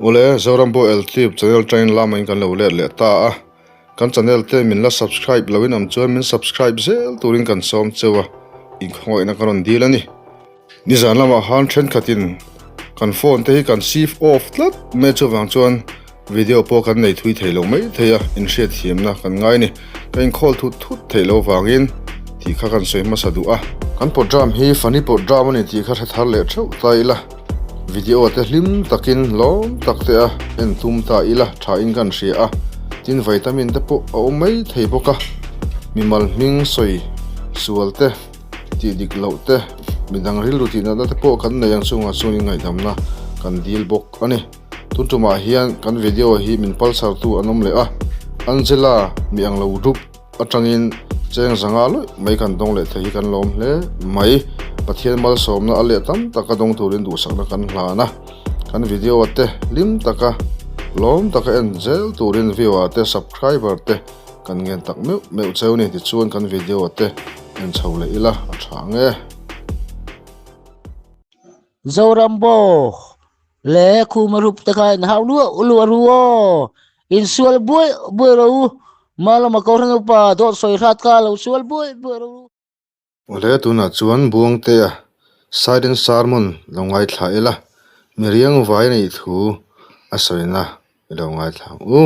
Ole Zorambo LTube channel train lama in kan lo le ta kan channel te min la subscribe lawin am chuan min subscribe zel turin kan som chewa in khoi na karon dilani ni zan lama han thren khatin kan phone te kan shift off tlat me chawang chuan video po kan nei thui theilo mai theya in hriat hiam na kan ngai ni kan call thut theilo wangin ti kha kan soi ma sadu a kan program hi funny program ni ti kha thar le thau taila video te hlim takin lom takte a en tum ta ila tha in kan ria a tin vitamin te po o mai thei boka mimal ming soi sualte ti dik lote midang ril rutina da te po kan na yang sunga suni ngai damna kan deal bok ani tuntuma hian kan video hi min palsar tu anom le a Angela mi ang lo rup atangin cheng zanga lo mai kan dong le thei kan lom le mai pathian mal somna ale tam taka dong turin du sakna kan hlana kan video ate lim taka lom taka enzel turin view ate subscriber te kan ngen tak meu cheu ni ti chuan kan video ate en chhole ila athange Zorambo le kumarup taka hawlu uluaruo insual boy ro mala makorang pa dot soi rat ka lo sual boy ro ole tuna chuan buang te a silent sermon longai thaila miriang vai nei thu asoina longai thang u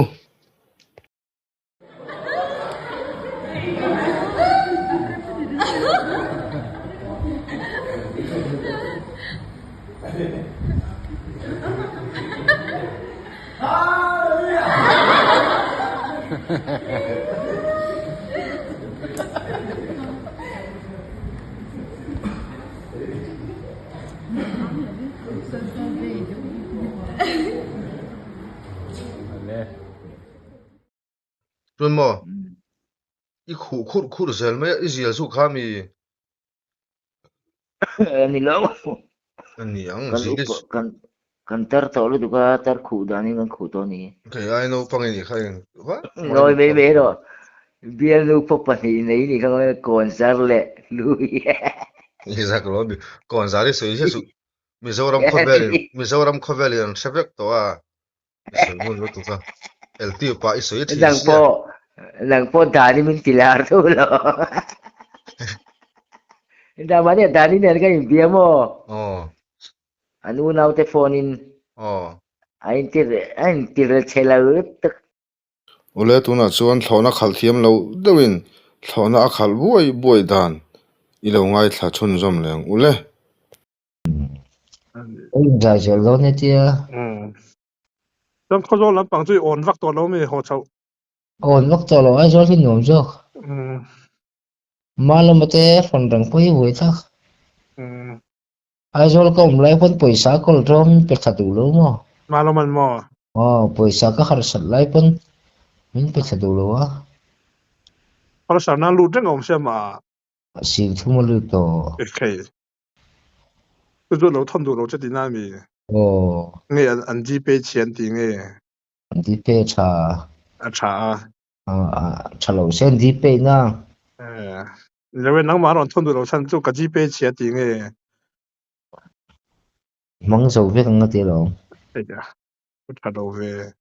Runmo i khu zel me i zial su khami ni lo ani ang kan zis kan tar to lu duka tar khu dani kan khu to ni kai ai no pangeni khain wa rồi bé rồi bia lu po pa ni kan kon sar le lu exact lo bi kon zari soi su Mizoram khobeli an sebek to a soi mun lo tu ka LT pa i soi thi lang po dani min tilar to lo da mane dani ne kan bia mo anu nau te phone in ain tir chela ut ole tuna chuan thlona khal thiam lo dewin thlona a khal buai dan i lo ngai thla chun zom leng ule ra giờ lo ne tia trong khó do lắm bằng ổn vắc to lâu mới họ chậu ổn vắc to lo ai zo fin nom jo malam te phone rang poi hoi tha ai zo ko lai phone paisa kol rom pe thadu lo mo malam man mo paisa ka har sat lai phone min pe thadu lo a kalau sana lu jeng om siapa sin thu mo lu to okay itu lo thon du lo jadi nami nghe anh chỉ bị tiền tiếng nghe di pe cha cha cha lo sen di pe na因为能马上thon du lo san就个只被钱tiếng nghe mang zo ve kan ti lo đấy à cái thằng đâu về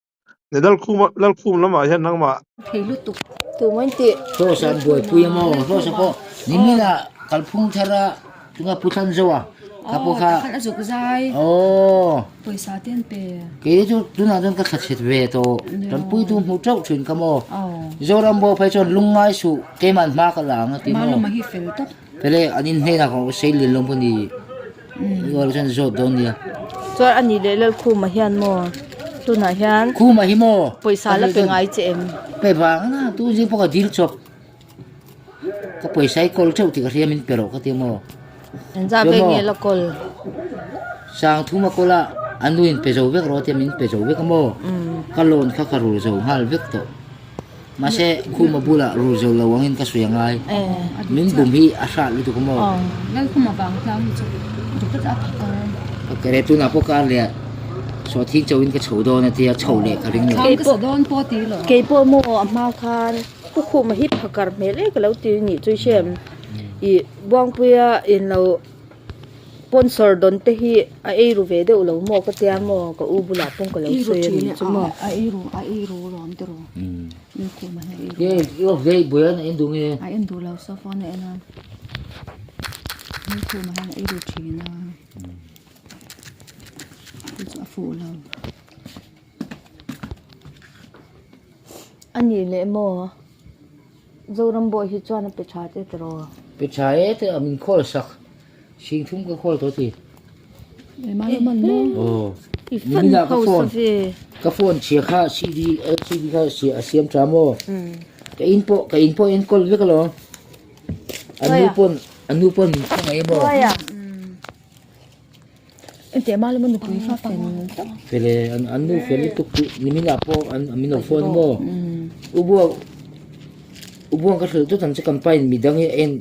你那库那么现能嘛thì lúc tục từ mấy tiệm so san boy pu mo so sa po ni mi na kalphung thara tunga puthan zo a kapo kha khá dục dai bồi sa tiền bè cái chỗ tu na don ka khat ve to tan pui tu mu trau thun ka mo Zorambo phai chon lungai su ke man ma ka la nga ti mà mo mà hi fel tóc pele anin he na ko sei li lom puni gol chen zo don ya cho anh đi lấy lợn khu mà hiền mò tu nãy hiền khu ma hi mo bồi sa là bên ai chị em pe ba na tu ji po ka dil chop ka poi sai kol chau ti ka riam min pero ka ti mo anh ra bên nghe là col sang thu ma kola anuin pe zo vek ro ti min pe zo vek mo kalon kha ka ru zo hal vek to ma se khu ma bula ru zo lo wangin ka suyangai min bum hi asa li tu ko mo lợn khu mà vàng theo như chụp rất áp ka re tu na po ka le so thi chau in ka chho do na ti a chho le ka ring le cái bộ don po tí rồi cái bộ mò mà khan khu mà hít phakar mẹ lấy cái lâu tí nhỉ tôi xem i buang puya in lo sponsor don te hi a ei ru ve de ulo mo ka tia mo ka u bula pong ka lo se ni chu mo a iru ron te ro ni ko ma he ye yo ve boyan in dung ye a en du lo sa fa ne na ni ko ma ha iru chi na chu a fu lo ani le mo zoram bo hi chuan pe cha te tro pe chae te amin khol sak sing thum ka khol to ti e ma lo man mo oh i fan ho sa ve ka phone chia kha cd kha si asiam tramo ka info in kol ve ka lo anu pon ka ngai bo ya e te ma lo man ku fa pen pele anu feli tuk ni mina po amino phone mo ubuang ka thul tu tan che campaign mi dang en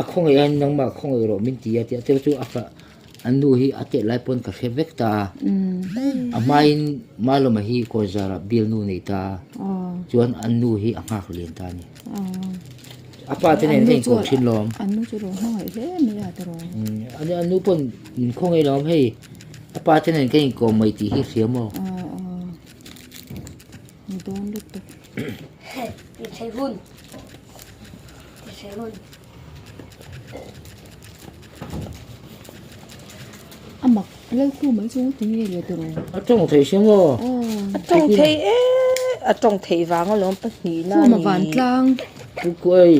akhong yan nang ma khong ro min ti ya te chu afa anu hi ate lai pon ka khevek ta amain maloma hi ko zara bil nu nei ta chuan anu hi anga khlen ta ni apa te ne nei ko thin lom anu chu ro ha he me ya te ro ani anu pon khong ei lom hei apa te ne kai ko mai ti hi siamo ni don lu te amak le khu mai chu ti le te ro atong thei siamo trong thei a trong thei wang lo pa ni na khu ma van tlang pu koi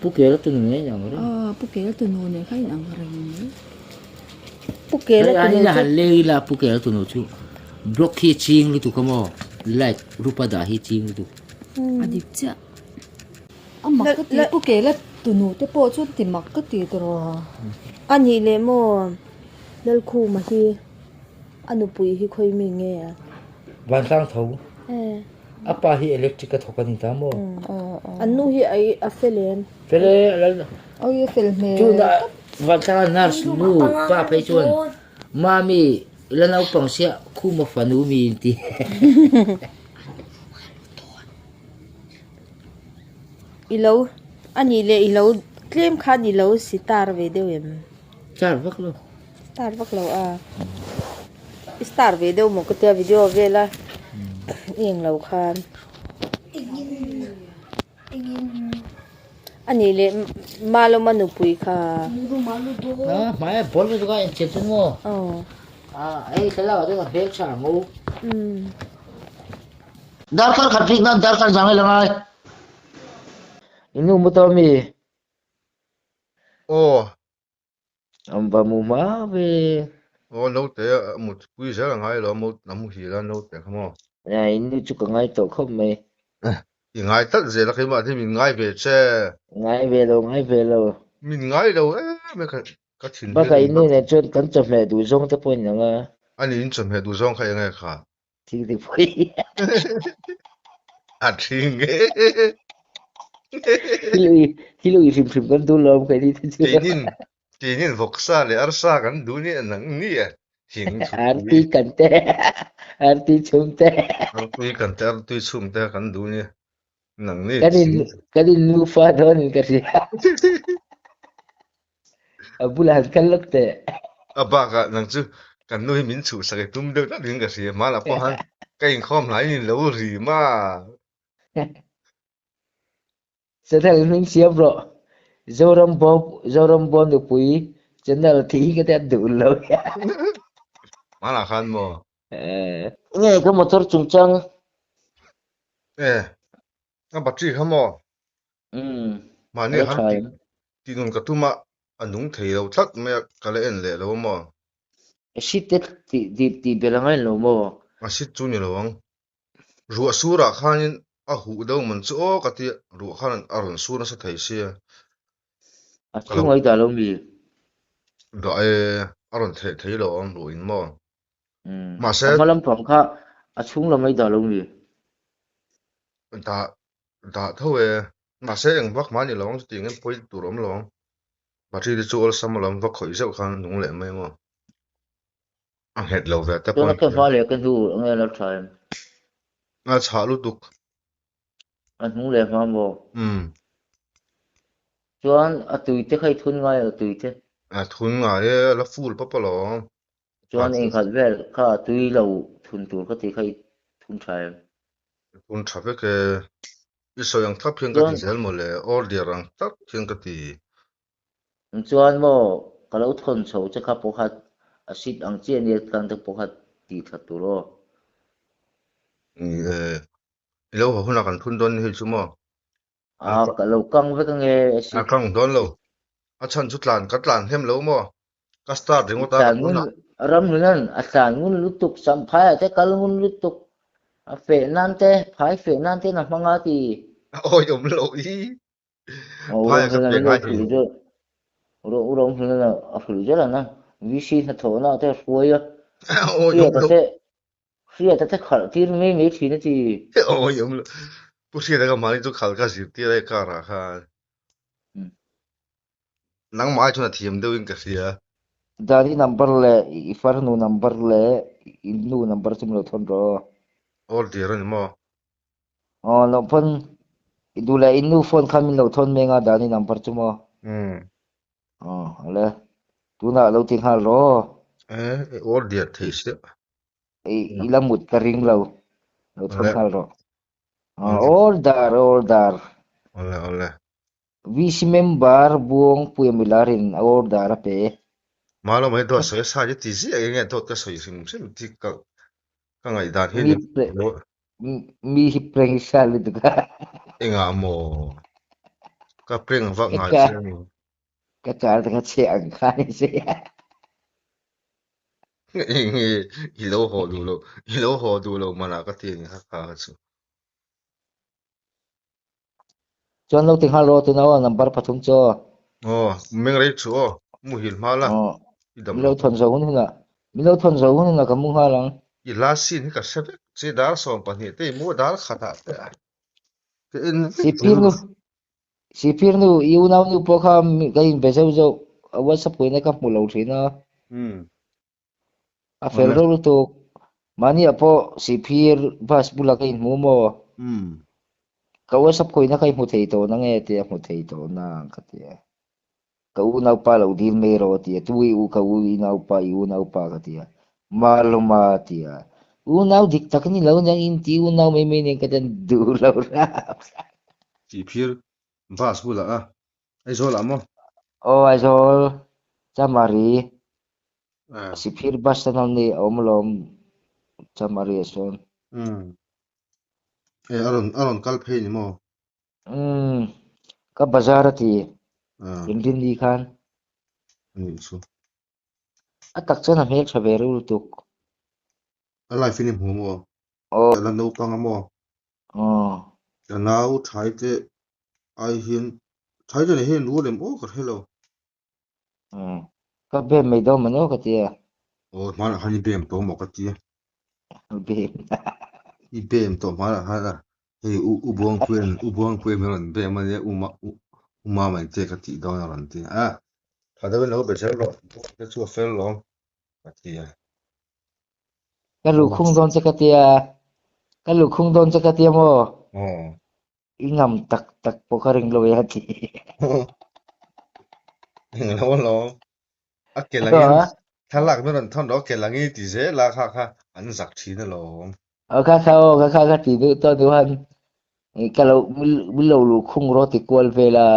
pu ke la tu ne yang ro pu ke tu no ne khai ang reng pu ke la ai la le la pu ke la tu no chu block hi ching lu tu ko mo like rupa da hi ching lu tu adik cha amak ka ti pu ke la tu no te po chu ti mak ka ti te ro ani le mo lal khu ma hi anu pui hi khoi mi nge ban tang thau eh apa hi electric ka thokan ta mo anu hi ai a felen pele oi ye fel me chu na ban tang nurse nu pa pe chuan mami lanau pang sia khu ma fanu mi ti ilo ani le ilo claim khan ilo sitar ve de wem char vak lo tar vak lo a star ve de mo ko te video ve la ing lo khan ani le malo manu pui kha mai bol me ga en chen mo oh ai khala da bek char mo mm dar kar khatik na dar kar jangai langai inu mo to mi oh amba mu ma ve oh no te một quý giờ là ngay lo một năm hi là no te không ya inu chu ka ngai to khom me thì ngay tất giờ là khi mà thì mình ngay về xe ngai ve lo mình ngay đâu ấy mấy cái chuyện ba ka inu ne chon kan chom me du zong te pon nga anh ấy chuẩn bị đủ xong khai ngay cả ti ti poi à thì nghe hilui phim phim kan du lom kai di chu thì nhìn vọc xa để ar xa cái đủ nhỉ nắng nhỉ hiện arti chung te tôi cần ter tôi sum te cái đủ nhỉ nắng nhỉ kadin nu fa don ka si abulan kan lok te à ba cái nắng chứ cái nuôi mình chủ sao cái tum được đó đừng cái gì mà là có hắn cái khom lại nhìn lâu gì mà sa thang ning siam ro zoram bom du pui channel thi ka te du lo mà là khăn mà nghe cái motor chung chang à bắt chị không mà mà nè hắn try thì nông cái tuma anh nung thấy đâu chắc mẹ cái này anh lẽ đâu mà shit ti belangai lo mo à xích chú nhỉ đâu ruộng sura khan à hụ đâu mình chỗ cái tiệt ruộng khan à ruộng sura sẽ thấy xe chung ai da lo mi đại à ruộng thấy đâu ông ruộng mà sẽ malam pham kha chung lo mai da lo mi đã thôi mà sẽ anh vác má nhỉ đâu tiếng anh quay tụi ông lo mà chỉ đi chỗ sao mà làm vác khỏi sao khan nung lẽ mấy mà anh hết lâu về tập to na quan ka fa le kan du nghe lo try à chả lúc tục nu le ma mo chuan a tui te khai thun ngai a tui te à thun ngài là full papa lo chuan eng khat vel kha tui lo thun tur ka ti khai thun thai thun thave ke iso yang thap hian ka ti chuan zel mo le order ang tak hian ka ti chuan mo ka lo thon chho che kha pakhat a sit ang chen ni kan te pakhat ti that tur ro lo ho huna kan thun don hi chu mo a ka lo kang ve ka nge a si kang don lo a chan chu tlan ka tlan hem lo mo ka start ringo ta ka tlan ngun thuna ram nan a tlan ngun lutuk sam phai te kal ngun lutuk a fe nan te phai fe nan te na manga ti ôi ông lo ý o ro phai fe ka na pe lo ngai hi phul jo ro fe na a phul jo la na vi si na tho na te fuai a ôi fia ông ta lo te fia ta te khal tir me thi na ti ôi ông lo bút kia cái mà đi khal ka sir tia ka ra kha nang mai chu na thiam deu in ka sia dari number le ifar nu number le inu number chum lo thon ro order ni mo lo phon idu le inu phone khamin lo thon menga dani number chumo le tu na lo ting hal ro order thei se ilamut ka ring lo thon ole hal ro ole order ole visi member buong puemilarin order pe malo mai do so sa ji ti si nge dot ka so sim sim ti ka ngai dan hi mi ni pre lo mi hi preng sal itu ka enga mo ka preng va ngai ka se ni ka kar ka che ang khai se nge hi lo ho du lo mana ka ti ni ha ka chu chon lo ting hal ro tu na number pathum cho oh meng rei chu mu hil ma la idam mi lo lo thon zo hun na mi lo thon zo hun na ka mu halang i la sin ka se che dar som pa ni te mu dar khata te ke in sipir nu yu nau nu po kha ka in be zo zo whatsapp ko na ka mu lo thina a fel ole ro tu mani apo sipir bas bula ka in mu mo ka whatsapp ko na ka mu thei to na nge te mu thei to na ka te ka u nau pa lo dir me ro ti tu u ka u i nau pa i u nau pa ka ti maluma ti u nau dik tak ni lo na in ti u nau me me ne ka den du lo ra chỉ phir bas bula a ai zo la mo o ai zol chamari à sipir bas ta ni omlom chamari son e aron kal phe ni mo ka bazar ti à indin di khan ni su atak chana mek saberu tuk a lai fini mu mo o la no pang mo o la nau thai te ai hin thai te ne hin lu lem o ka hello ka be me do mano ka ti o ma na hani bem to mo ka ti be i bem to ma na ha e u buang kuen me ron be ma ne u ma ma te ka ti do na ron ti a tha da no be chel lo ke chu fel lo ka ti ka lu khung don cha ka ti ka lu khung don cha ka ti mo oh ingam tak tak po ka ring lo ya ti lo lo a ke langin thalak me ron thon do ke langi ti je la kha kha an zak thi na lo ka ti du to du han kalau bilo lu khung ro ti kwal vela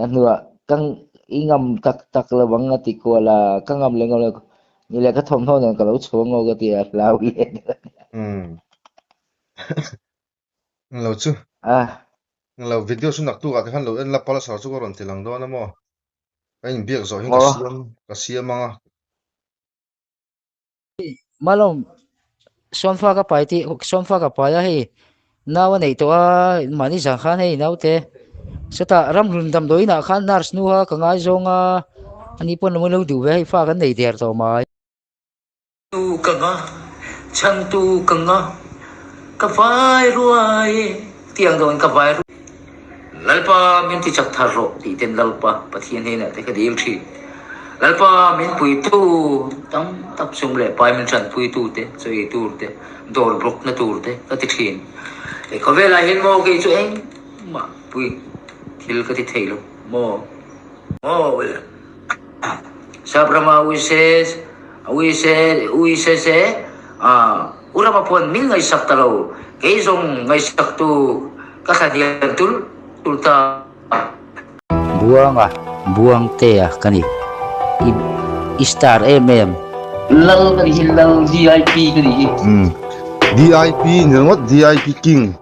anua kang ingam tak tak la bang ti kwala kangam lengam le ni le ka thom thon ka lo chuang ngo ka ti lau ye lo chu à lo video su nak tu ka khan lo en la pala sa chu ko ron tilang do na mo ka in biak zo hin ngô ka siam manga malom son fa ka pai ti son fa ka pai a hi naw nei to a mani jang khan hei nau te seta ram run dam doi na khan nars nu ha ka ngai zonga ani pon mo lo du ve fa kan nei der to mai tu ka nga chang tu ka nga ka vai ruai tiang don ka vai lalpa min ti chak thar ro ti ten lalpa pathian he na te ka dil thi lalpa min pui tu tam tap sum le pai min chan pui tu te choi tur te dor brok na tur te ka ti thin e ko vela hin mo ke chu eng ma pui thil ka ti thailo mo mo Sabrama Uises, Uises, urama puan min ngay saktalaw, kay zong ngay saktu kakadiyan tulta. Buang teh kani. Star MM. Lal kani hilal VIP kani. DIP, nyangot DIP King.